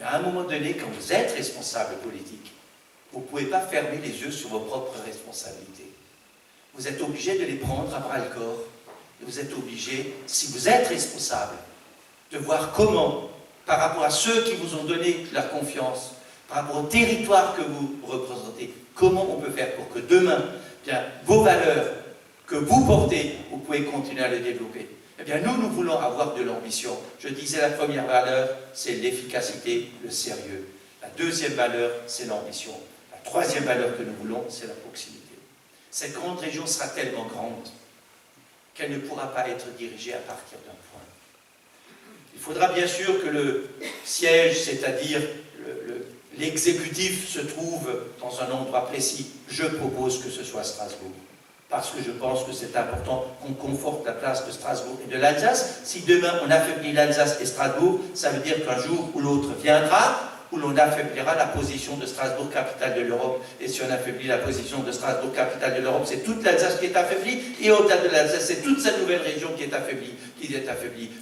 Mais à un moment donné, quand vous êtes responsable politique, vous ne pouvez pas fermer les yeux sur vos propres responsabilités. Vous êtes obligé de les prendre à bras-le-corps. Et vous êtes obligé, si vous êtes responsable, de voir comment, par rapport à ceux qui vous ont donné leur confiance, par rapport au territoire que vous représentez, comment on peut faire pour que demain, bien, vos valeurs que vous portez, vous pouvez continuer à les développer. Eh bien, nous voulons avoir de l'ambition. Je disais, la première valeur, c'est l'efficacité, le sérieux. La deuxième valeur, c'est l'ambition. La troisième valeur que nous voulons, c'est la proximité. Cette grande région sera tellement grande qu'elle ne pourra pas être dirigée à partir d'un point. Il faudra bien sûr que le siège, c'est-à-dire l'exécutif, se trouve dans un endroit précis. Je propose que ce soit Strasbourg, parce que je pense que c'est important qu'on conforte la place de Strasbourg et de l'Alsace. Si demain on affaiblit l'Alsace et Strasbourg, ça veut dire qu'un jour ou l'autre viendra, où l'on affaiblira la position de Strasbourg, capitale de l'Europe. Et si on affaiblit la position de Strasbourg, capitale de l'Europe, c'est toute l'Alsace qui est affaiblie, et au-delà de l'Alsace, c'est toute cette nouvelle région qui est affaiblie.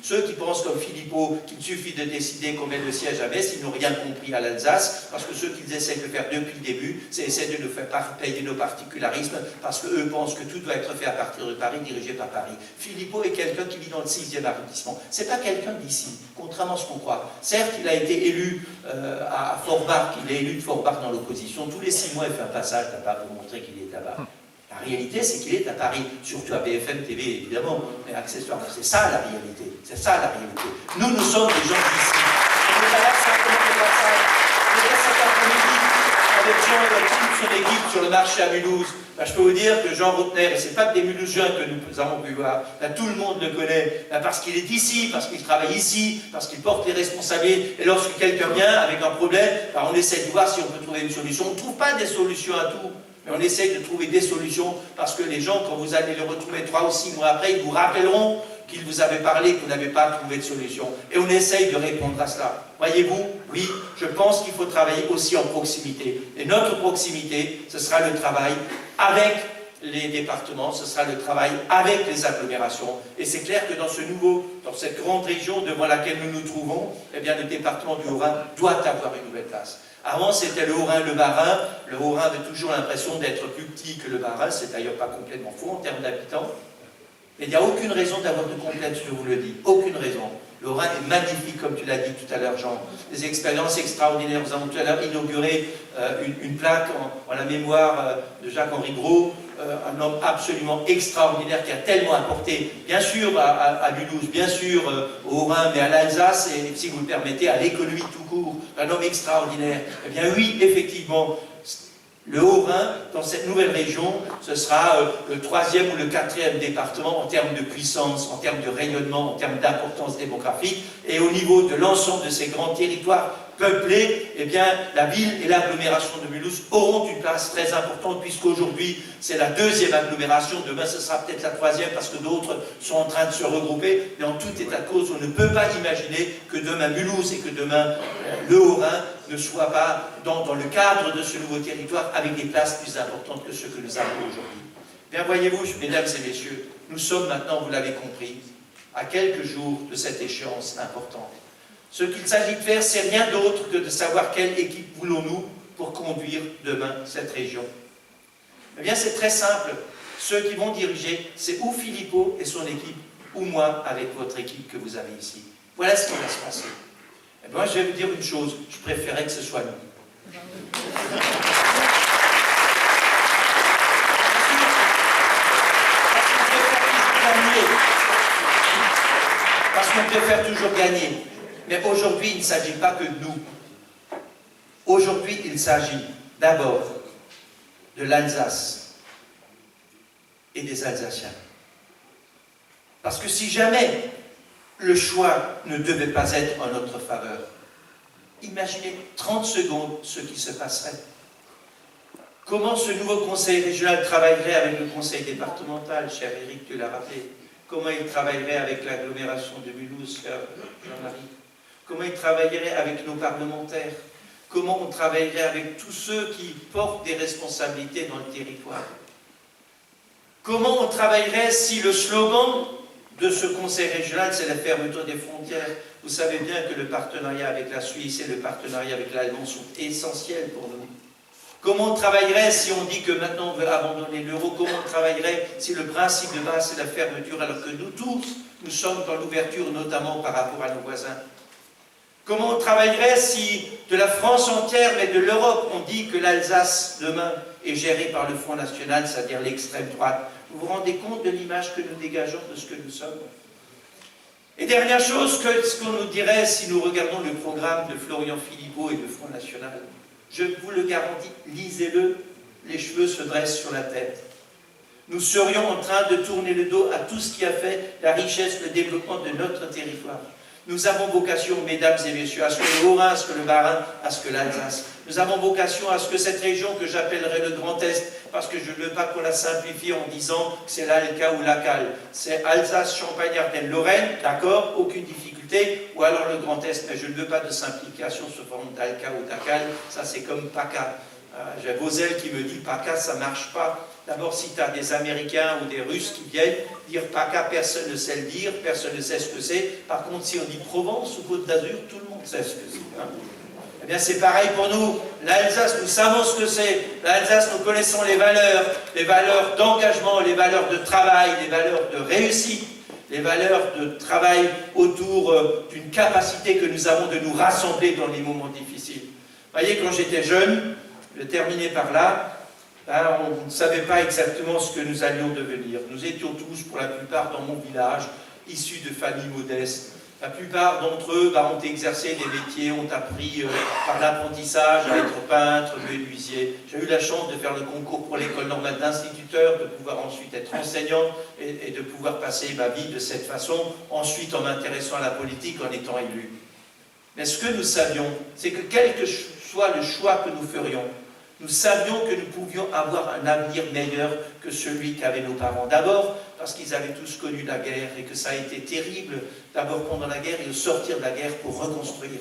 Ceux qui pensent comme Philippot qu'il suffit de décider qu'on met le siège à Metz, ils n'ont rien compris à l'Alsace, parce que ce qu'ils essaient de faire depuis le début, c'est essayer de nous faire payer nos particularismes, parce qu'eux pensent que tout doit être fait à partir de Paris, dirigé par Paris. Philippot est quelqu'un qui vit dans le 6e arrondissement. C'est pas quelqu'un d'ici, contrairement à ce qu'on croit. Certes, il a été élu à Forbach, il est élu de Forbach dans l'opposition. Tous les 6 mois, il fait un passage là-bas pour montrer qu'il est là-bas. La réalité, c'est qu'il est à Paris, surtout à BFM TV, évidemment, mais accessoirement. C'est ça la réalité. C'est ça la réalité. Nous sommes des gens d'ici. On est là simplement de passage. Cet après-midi, avec Jean et toute son équipe sur le marché à Mulhouse, ben, je peux vous dire que Jean Rottner, et ce n'est pas que des Mulhousiens que nous avons pu voir, ben, tout le monde le connaît, ben, parce qu'il est ici, parce qu'il travaille ici, parce qu'il porte les responsabilités. Et lorsque quelqu'un vient avec un problème, ben, on essaie de voir si on peut trouver une solution. On ne trouve pas des solutions à tout. Mais on essaye de trouver des solutions parce que les gens, quand vous allez les retrouver 3 ou 6 mois après, ils vous rappelleront qu'ils vous avaient parlé, que vous n'avez pas trouvé de solution. Et on essaye de répondre à cela. Voyez-vous, oui, je pense qu'il faut travailler aussi en proximité. Et notre proximité, ce sera le travail avec les départements, ce sera le travail avec les agglomérations. Et c'est clair que dans cette grande région devant laquelle nous nous trouvons, eh bien, le département du Haut-Rhin doit avoir une nouvelle place. Avant, c'était le Haut-Rhin, le Bas-Rhin. Le Haut-Rhin avait toujours l'impression d'être plus petit que le Bas-Rhin. C'est d'ailleurs pas complètement faux en termes d'habitants. Mais il n'y a aucune raison d'avoir de complexe, je vous le dis. Aucune raison. Le Haut-Rhin est magnifique, comme tu l'as dit tout à l'heure, Jean. Des expériences extraordinaires. Nous avons tout à l'heure inauguré une plaque en la mémoire de Jacques-Henri Gros, un homme absolument extraordinaire qui a tellement apporté, bien sûr à Mulhouse, bien sûr au Haut-Rhin, mais à l'Alsace et, si vous le permettez, à l'économie tout court. Un homme extraordinaire. Eh bien oui, effectivement, le Haut-Rhin, dans cette nouvelle région, ce sera le 3e ou le 4e département en termes de puissance, en termes de rayonnement, en termes d'importance démographique. Et au niveau de l'ensemble de ces grands territoires peuplés, eh bien, la ville et l'agglomération de Mulhouse auront une place très importante, puisqu'aujourd'hui, c'est la 2e agglomération. Demain, ce sera peut-être la 3e, parce que d'autres sont en train de se regrouper. Mais en tout état de cause, on ne peut pas imaginer que demain Mulhouse et que demain le Haut-Rhin ne soient pas dans le cadre de ce nouveau territoire avec des places plus importantes que ce que nous avons aujourd'hui. Bien, voyez-vous, mesdames et messieurs, nous sommes maintenant, vous l'avez compris, à quelques jours de cette échéance importante. Ce qu'il s'agit de faire, c'est rien d'autre que de savoir quelle équipe voulons-nous pour conduire demain cette région. Eh bien, c'est très simple. Ceux qui vont diriger, c'est ou Philippot et son équipe, ou moi avec votre équipe que vous avez ici. Voilà ce qui va se passer. Et moi, je vais vous dire une chose, je préférais que ce soit nous. Parce qu'on préfère toujours gagner. Mais aujourd'hui, il ne s'agit pas que de nous. Aujourd'hui, il s'agit d'abord de l'Alsace et des Alsaciens. Parce que si jamais le choix ne devait pas être en notre faveur, imaginez 30 secondes ce qui se passerait. Comment ce nouveau conseil régional travaillerait avec le conseil départemental, cher Éric, tu l'as rappelé. Comment il travaillerait avec l'agglomération de Mulhouse, cher Jean-Marie. Comment il travaillerait avec nos parlementaires. Comment on travaillerait avec tous ceux qui portent des responsabilités dans le territoire. Comment on travaillerait si le slogan de ce conseil régional, c'est la fermeture des frontières. Vous savez bien que le partenariat avec la Suisse et le partenariat avec l'Allemagne sont essentiels pour nous. Comment on travaillerait si on dit que maintenant on veut abandonner l'euro? Comment on travaillerait si le principe de base c'est la fermeture, alors que nous tous, nous sommes dans l'ouverture, notamment par rapport à nos voisins? Comment on travaillerait si de la France entière, mais de l'Europe, on dit que l'Alsace, demain, est gérée par le Front National, c'est-à-dire l'extrême droite? Vous vous rendez compte de l'image que nous dégageons de ce que nous sommes? Et dernière chose, ce qu'on nous dirait si nous regardons le programme de Florian Philippot et de Front National? Je vous le garantis, lisez-le, les cheveux se dressent sur la tête. Nous serions en train de tourner le dos à tout ce qui a fait la richesse, le développement de notre territoire. Nous avons vocation, mesdames et messieurs, à ce que le Haut-Rhin, à ce que le Bas-Rhin, à ce que l'Alsace. Nous avons vocation à ce que cette région que j'appellerai le Grand Est, parce que je ne veux pas qu'on la simplifie en disant que c'est l'Alca ou l'Acal. C'est Alsace, Champagne, Ardennes, Lorraine, d'accord, aucune difficulté, ou alors le Grand Est, mais je ne veux pas de simplification sous forme d'Alca ou d'Acal, ça c'est comme PACA. J'ai Vauzel qui me dit PACA, ça ne marche pas. D'abord, si tu as des Américains ou des Russes qui viennent dire PACA, personne ne sait le dire, personne ne sait ce que c'est. Par contre, si on dit Provence ou Côte d'Azur, tout le monde sait ce que c'est. Hein. Eh bien, c'est pareil pour nous. L'Alsace, nous savons ce que c'est. L'Alsace, nous connaissons les valeurs d'engagement, les valeurs de travail, les valeurs de réussite, les valeurs de travail autour d'une capacité que nous avons de nous rassembler dans les moments difficiles. Vous voyez, quand j'étais jeune, je terminais par là, on ne savait pas exactement ce que nous allions devenir. Nous étions tous, pour la plupart, dans mon village, issus de familles modestes. La plupart d'entre eux ont exercé des métiers, ont appris par l'apprentissage à être peintre, menuisier. J'ai eu la chance de faire le concours pour l'école normale d'instituteur, de pouvoir ensuite être enseignant et de pouvoir passer ma vie de cette façon, ensuite en m'intéressant à la politique, en étant élu. Mais ce que nous savions, c'est que quel que soit le choix que nous ferions, nous savions que nous pouvions avoir un avenir meilleur que celui qu'avaient nos parents. D'abord, parce qu'ils avaient tous connu la guerre et que ça a été terrible, d'abord pendant la guerre et au sortir de la guerre pour reconstruire.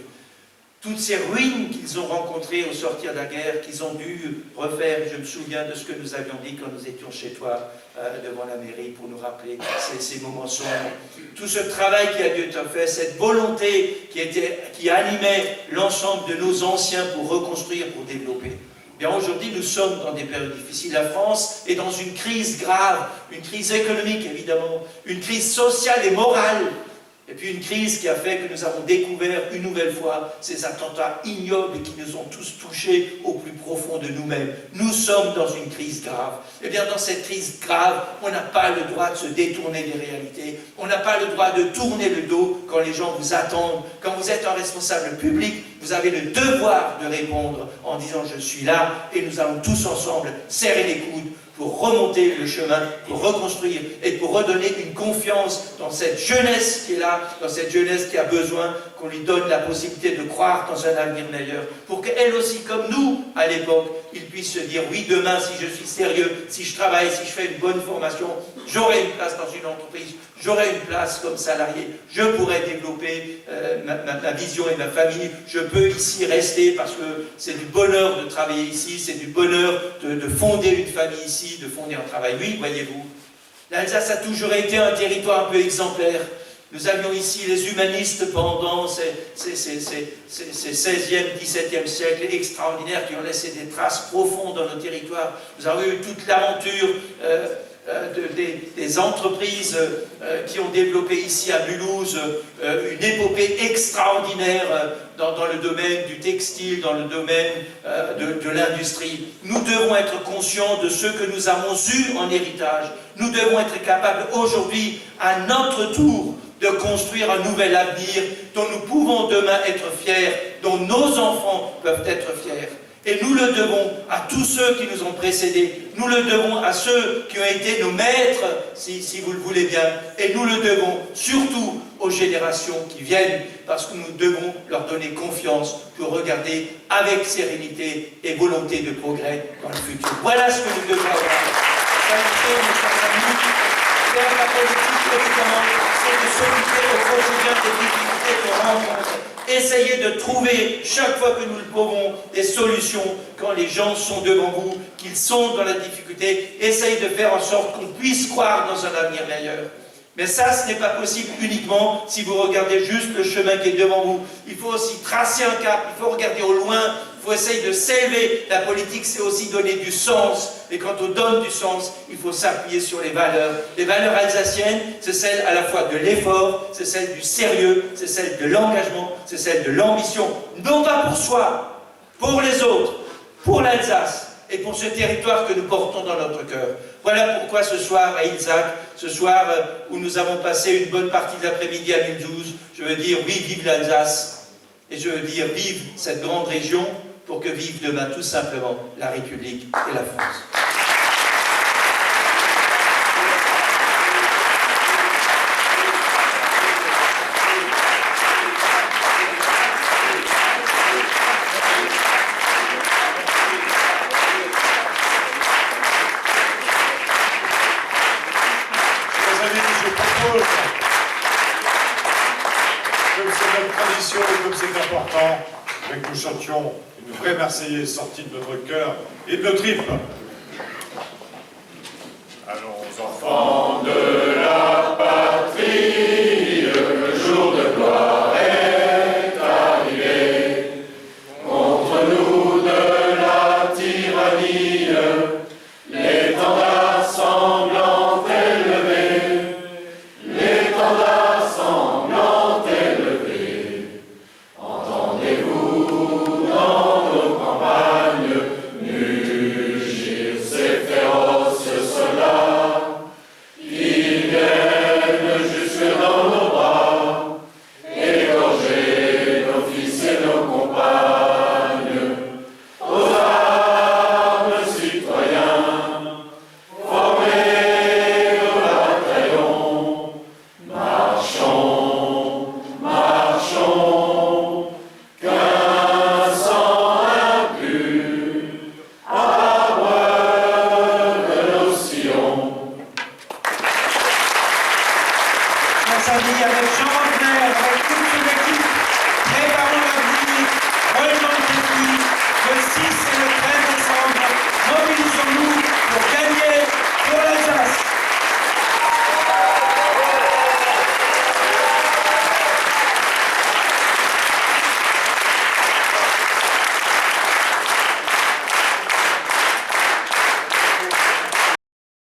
Toutes ces ruines qu'ils ont rencontrées au sortir de la guerre, qu'ils ont dû refaire, je me souviens de ce que nous avions dit quand nous étions chez toi, devant la mairie, pour nous rappeler ces moments sombres. Tout ce travail qui a dû être fait, cette volonté qui animait l'ensemble de nos anciens pour reconstruire, pour développer. Aujourd'hui, nous sommes dans des périodes difficiles. La France est dans une crise grave, une crise économique évidemment, une crise sociale et morale, et puis une crise qui a fait que nous avons découvert une nouvelle fois ces attentats ignobles qui nous ont tous touchés au plus profond de nous-mêmes. Nous sommes dans une crise grave. Et bien dans cette crise grave, on n'a pas le droit de se détourner des réalités, on n'a pas le droit de tourner le dos quand les gens vous attendent. Quand vous êtes un responsable public, vous avez le devoir de répondre en disant « je suis là » et nous allons tous ensemble serrer les coudes pour remonter le chemin, pour reconstruire et pour redonner une confiance dans cette jeunesse qui est là, dans cette jeunesse qui a besoin qu'on lui donne la possibilité de croire dans un avenir meilleur, pour qu'elle aussi, comme nous, à l'époque, il puisse se dire « oui, demain, si je suis sérieux, si je travaille, si je fais une bonne formation, j'aurai une place dans une entreprise, j'aurai une place comme salarié, je pourrai développer ma vision et ma famille, je peux ici rester parce que c'est du bonheur de travailler ici, c'est du bonheur de fonder une famille ici, de fonder un travail. » Oui, voyez-vous, l'Alsace a toujours été un territoire un peu exemplaire. Nous avions ici les humanistes pendant ces 16e, 17e siècles extraordinaires qui ont laissé des traces profondes dans nos territoires. Nous avons eu toute l'aventure des entreprises qui ont développé ici à Mulhouse une épopée extraordinaire dans le domaine du textile, dans le domaine de l'industrie. Nous devons être conscients de ce que nous avons eu en héritage. Nous devons être capables aujourd'hui, à notre tour, de construire un nouvel avenir dont nous pouvons demain être fiers, dont nos enfants peuvent être fiers. Et nous le devons à tous ceux qui nous ont précédés, nous le devons à ceux qui ont été nos maîtres, si vous le voulez bien, et nous le devons surtout aux générations qui viennent, parce que nous devons leur donner confiance pour regarder avec sérénité et volonté de progrès dans le futur. Voilà ce que nous devons avoir. Faire la politique, évidemment, c'est de s'occuper au quotidien des difficultés qu'on rencontre. Essayez de trouver, chaque fois que nous le pouvons, des solutions quand les gens sont devant vous, qu'ils sont dans la difficulté. Essayez de faire en sorte qu'on puisse croire dans un avenir meilleur. Mais ça, ce n'est pas possible uniquement si vous regardez juste le chemin qui est devant vous. Il faut aussi tracer un cap, il faut regarder au loin, il faut essayer de s'élever. La politique, c'est aussi donner du sens. Et quand on donne du sens, il faut s'appuyer sur les valeurs. Les valeurs alsaciennes, c'est celle à la fois de l'effort, c'est celle du sérieux, c'est celle de l'engagement, c'est celle de l'ambition. Non pas pour soi, pour les autres, pour l'Alsace et pour ce territoire que nous portons dans notre cœur. Voilà pourquoi ce soir à Ilzach, ce soir où nous avons passé une bonne partie de l'après-midi à Mulhouse, je veux dire oui, vive l'Alsace, et je veux dire vive cette grande région, pour que vive demain tout simplement la République et la France. Comme c'est notre tradition et comme c'est important, que nous chantions une vraie Marseillaise sortie de notre cœur et de nos tripes. Allons enfants de la patrie, le jour de gloire est arrivé. Contre nous de la tyrannie, l'étendard sanglant est levé. L'étendard sanglant est levé. Entendez-vous dans nos campagnes mugir ces féroces soldats qui viennent jusque dans nos bras, égorger nos fils et nos compagnes. Aux armes, citoyens, formez nos bataillons. Marchons, marchons, qu'un sang impur abreuve nos sillons. On s'habille avec Jean Wagner, avec toute son équipe, préparons l'avenir, relevant le défi, le 6 et le 13